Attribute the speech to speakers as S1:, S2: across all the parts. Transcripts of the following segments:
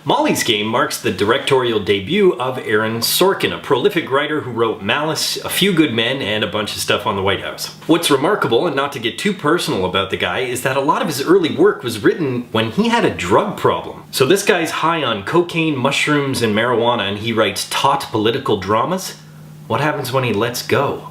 S1: Molly's Game marks the directorial debut of Aaron Sorkin, a prolific writer who wrote Malice, A Few Good Men, and a bunch of stuff on the White House. What's remarkable, and not to get too personal about the guy, is that a lot of his early work was written when he had a drug problem. So this guy's high on cocaine, mushrooms, and marijuana, and he writes taut political dramas? What happens when he lets go?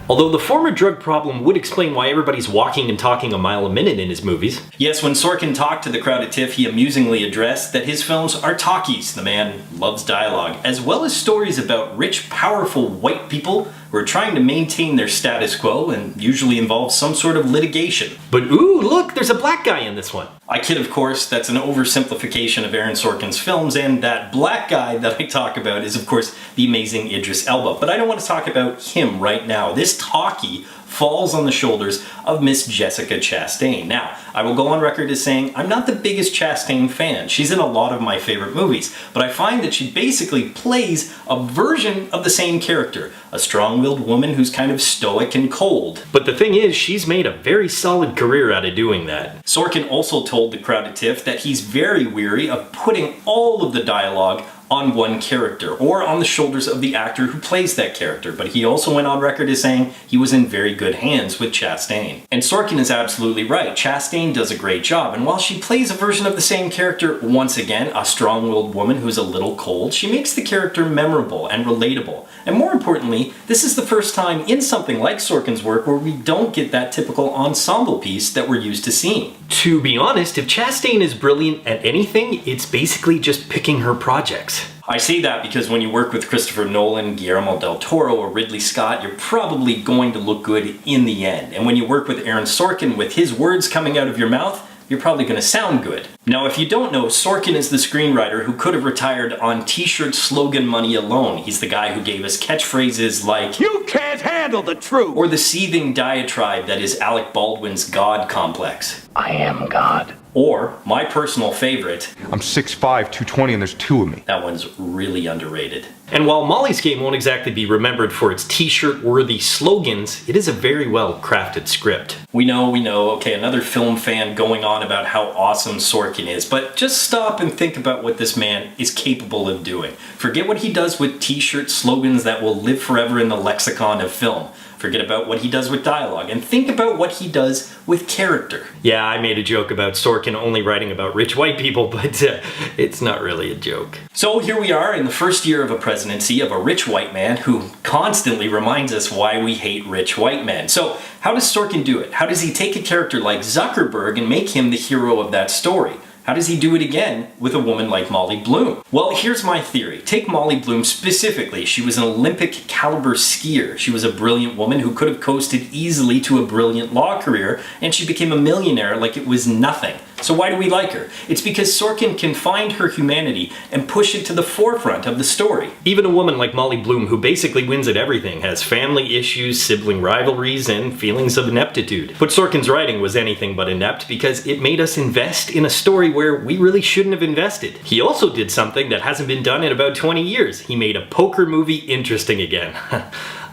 S1: Although the former drug problem would explain why everybody's walking and talking a mile a minute in his movies. Yes, when Sorkin talked to the crowd at Tiff, he amusingly addressed that his films are talkies, the man loves dialogue, as well as stories about rich, powerful white people who are trying to maintain their status quo and usually involve some sort of litigation. But ooh, look, there's a black guy in this one. I kid, of course, that's an oversimplification of Aaron Sorkin's films, and that black guy that I talk about is, of course, the amazing Idris Elba. But I don't want to talk about him right now. This talkie falls on the shoulders of Miss Jessica Chastain. Now, I will go on record as saying I'm not the biggest Chastain fan. She's in a lot of my favorite movies, but I find that she basically plays a version of the same character, a strong-willed woman who's kind of stoic and cold. But the thing is, she's made a very solid career out of doing that. Sorkin also told the crowd at Tiff that he's very weary of putting all of the dialogue on one character, or on the shoulders of the actor who plays that character, but he also went on record as saying he was in very good hands with Chastain. And Sorkin is absolutely right, Chastain does a great job, and while she plays a version of the same character, once again, a strong-willed woman who's a little cold, she makes the character memorable and relatable. And more importantly, this is the first time in something like Sorkin's work where we don't get that typical ensemble piece that we're used to seeing. To be honest, if Chastain is brilliant at anything, it's basically just picking her projects. I say that because when you work with Christopher Nolan, Guillermo del Toro, or Ridley Scott, you're probably going to look good in the end. And when you work with Aaron Sorkin, with his words coming out of your mouth, you're probably going to sound good. Now, if you don't know, Sorkin is the screenwriter who could have retired on t-shirt slogan money alone. He's the guy who gave us catchphrases like, "You can't handle the truth," or the seething diatribe that is Alec Baldwin's God complex. "I am God." Or, my personal favorite, "I'm 6'5", 220, and there's two of me." That one's really underrated. And while Molly's Game won't exactly be remembered for its t-shirt worthy slogans, it is a very well crafted script. We know, okay, another film fan going on about how awesome Sorkin is, but just stop and think about what this man is capable of doing. Forget what he does with t-shirt slogans that will live forever in the lexicon of film. Forget about what he does with dialogue, and think about what he does with character. Yeah, I made a joke about Sorkin only writing about rich white people, but it's not really a joke. So here we are in the first year of a presidency of a rich white man who constantly reminds us why we hate rich white men. So how does Sorkin do it? How does he take a character like Zuckerberg and make him the hero of that story? How does he do it again with a woman like Molly Bloom? Well, here's my theory. Take Molly Bloom specifically. She was an Olympic caliber skier. She was a brilliant woman who could have coasted easily to a brilliant law career, and she became a millionaire like it was nothing. So why do we like her? It's because Sorkin can find her humanity and push it to the forefront of the story. Even a woman like Molly Bloom, who basically wins at everything, has family issues, sibling rivalries, and feelings of ineptitude. But Sorkin's writing was anything but inept because it made us invest in a story where we really shouldn't have invested. He also did something that hasn't been done in about 20 years. He made a poker movie interesting again.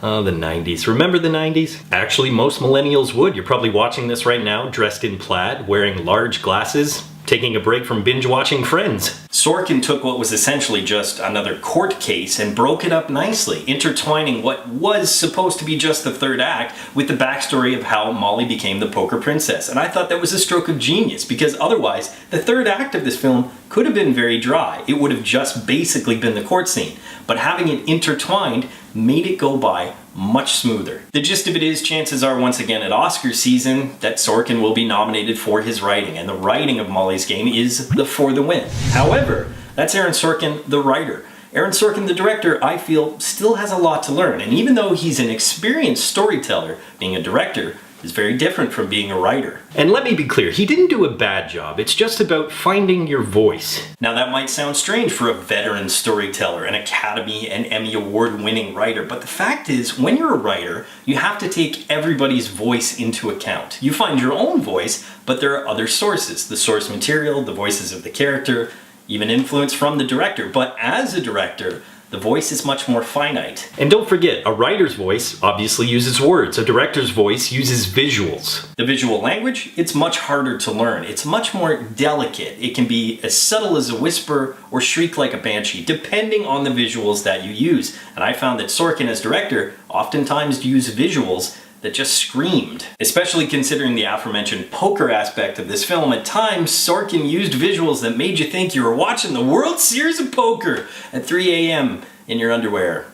S1: Oh, the 90s. Remember the 90s? Actually, most millennials would. You're probably watching this right now, dressed in plaid, wearing large glasses, taking a break from binge-watching Friends. Sorkin took what was essentially just another court case and broke it up nicely, intertwining what was supposed to be just the third act with the backstory of how Molly became the poker princess. And I thought that was a stroke of genius, because otherwise, the third act of this film could have been very dry. It would have just basically been the court scene. But having it intertwined made it go by much smoother. The gist of it is, chances are once again at Oscar season that Sorkin will be nominated for his writing, and the writing of Molly's Game is for the win. However, that's Aaron Sorkin, the writer. Aaron Sorkin, the director, I feel still has a lot to learn, and even though he's an experienced storyteller, being a director is very different from being a writer. And let me be clear, he didn't do a bad job. It's just about finding your voice. Now that might sound strange for a veteran storyteller, an Academy and Emmy award-winning writer, but the fact is, when you're a writer, you have to take everybody's voice into account. You find your own voice, but there are other sources. The source material, the voices of the character, even influence from the director. But as a director, The voice is much more finite. And don't forget, a writer's voice obviously uses words. A director's voice uses visuals. The visual language, it's much harder to learn. It's much more delicate. It can be as subtle as a whisper or shriek like a banshee, depending on the visuals that you use. And I found that Sorkin as director oftentimes used visuals that just screamed. Especially considering the aforementioned poker aspect of this film, at times Sorkin used visuals that made you think you were watching the World Series of Poker at 3 a.m. in your underwear.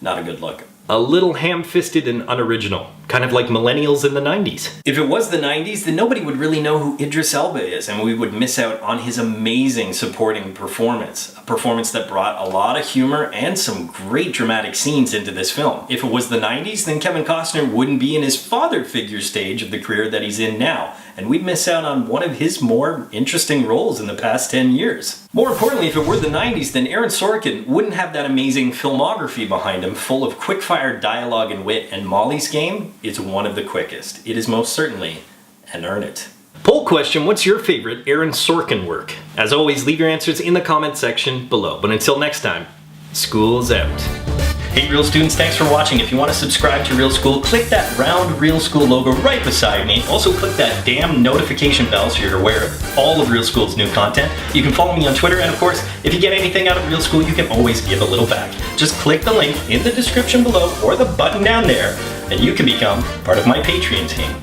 S1: Not a good look. A little ham-fisted and unoriginal. Kind of like millennials in the 90s. If it was the 90s, then nobody would really know who Idris Elba is, and we would miss out on his amazing supporting performance. A performance that brought a lot of humor and some great dramatic scenes into this film. If it was the 90s, then Kevin Costner wouldn't be in his father figure stage of the career that he's in now, and we'd miss out on one of his more interesting roles in the past 10 years. More importantly, if it were the 90s, then Aaron Sorkin wouldn't have that amazing filmography behind him, full of quick-fire dialogue and wit, and Molly's Game is one of the quickest. It is most certainly an earn it. Poll question, what's your favorite Aaron Sorkin work? As always, leave your answers in the comment section below. But until next time, school's out. Hey Real students, thanks for watching. If you want to subscribe to Real School, click that round Real School logo right beside me. Also click that damn notification bell so you're aware of all of Real School's new content. You can follow me on Twitter, and of course, if you get anything out of Real School, you can always give a little back. Just click the link in the description below or the button down there, and you can become part of my Patreon team.